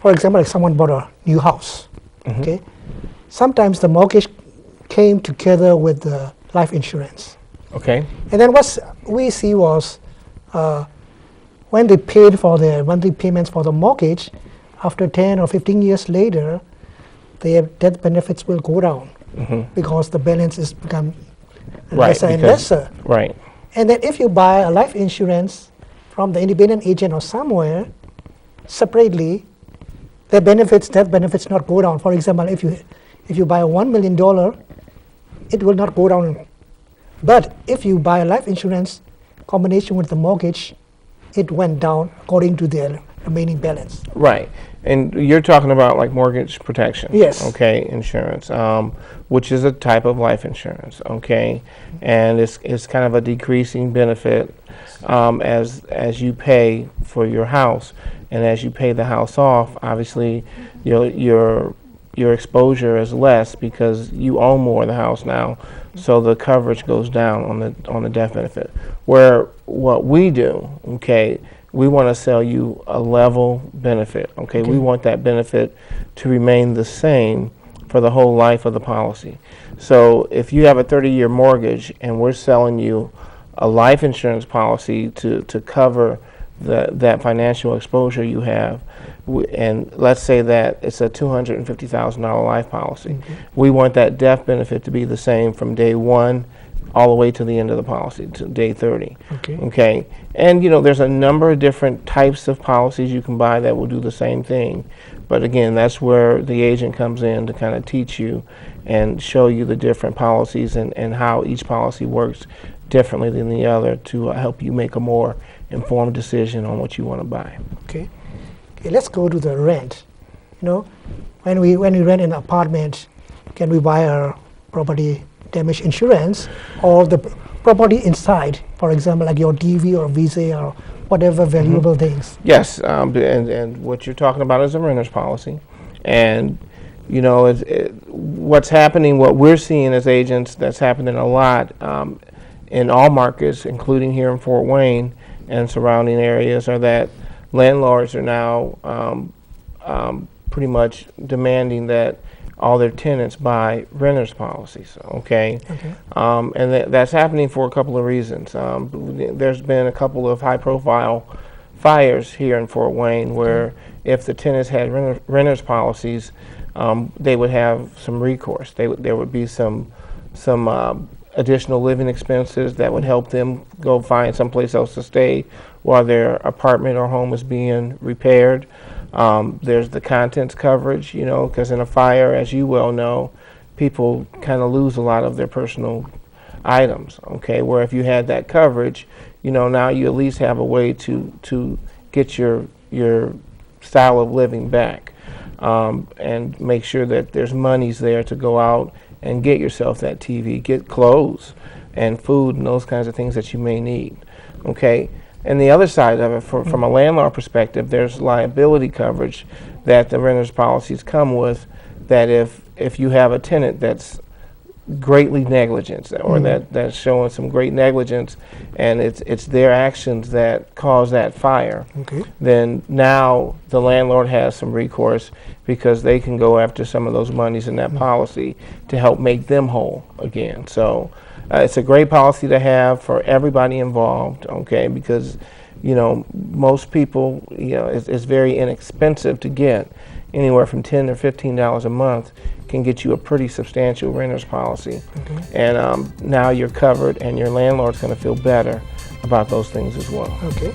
for example, like someone bought a new house, okay? Sometimes the mortgage came together with the life insurance. Okay. And then what we see was when they paid for their monthly payments for the mortgage, after 10 or 15 years later, their death benefits will go down because the balance is become lesser and lesser. Right. And then if you buy a life insurance from the independent agent or somewhere separately, their benefits, death benefits not go down. For example, if you buy a $1 million, it will not go down. But if you buy a life insurance combination with the mortgage, it went down according to their remaining balance. Right. And you're talking about like mortgage protection. Yes. Okay, insurance, which is a type of life insurance. Okay, and it's kind of a decreasing benefit as you pay for your house, and as you pay the house off, obviously, your exposure is less because you own more of the house now, so the coverage goes down on the death benefit. Where what we do, okay, we want to sell you a level benefit. Okay, we want that benefit to remain the same for the whole life of the policy. So if you have a 30-year mortgage and we're selling you a life insurance policy to cover that financial exposure you have, and let's say that it's a $250,000 life policy, we want that death benefit to be the same from day one all the way to the end of the policy, to day 30. Okay. And there's a number of different types of policies you can buy that will do the same thing. But again, that's where the agent comes in to kind of teach you and show you the different policies and how each policy works differently than the other to help you make a more informed decision on what you want to buy. Okay, let's go to the rent. When we rent an apartment, can we buy a property damage insurance or the property inside, for example, like your TV or Visa or whatever valuable things? Yes, and what you're talking about is a renter's policy. And what's happening, what we're seeing as agents, that's happening a lot in all markets, including here in Fort Wayne and surrounding areas, are that landlords are now pretty much demanding that all their tenants buy renters policies. Okay. And that's happening for a couple of reasons. There's been a couple of high-profile fires here in Fort Wayne where if the tenants had renters policies, they would have some recourse. There would be some additional living expenses that would help them go find someplace else to stay while their apartment or home is being repaired. There's the contents coverage, because in a fire, as you well know, people kind of lose a lot of their personal items, okay? Where if you had that coverage, now you at least have a way to get your style of living back, and make sure that there's monies there to go out and get yourself that TV, get clothes and food and those kinds of things that you may need, okay? And the other side of it, from a landlord perspective, there's liability coverage that the renters policies come with, that if you have a tenant that's greatly negligent or that's showing some great negligence and it's their actions that cause that fire, then now the landlord has some recourse because they can go after some of those monies in that policy to help make them whole again. So it's a great policy to have for everybody involved, okay, because most people, it's very inexpensive to get. Anywhere from $10 or $15 a month can get you a pretty substantial renter's policy. And now you're covered and your landlord's going to feel better about those things as well. Okay.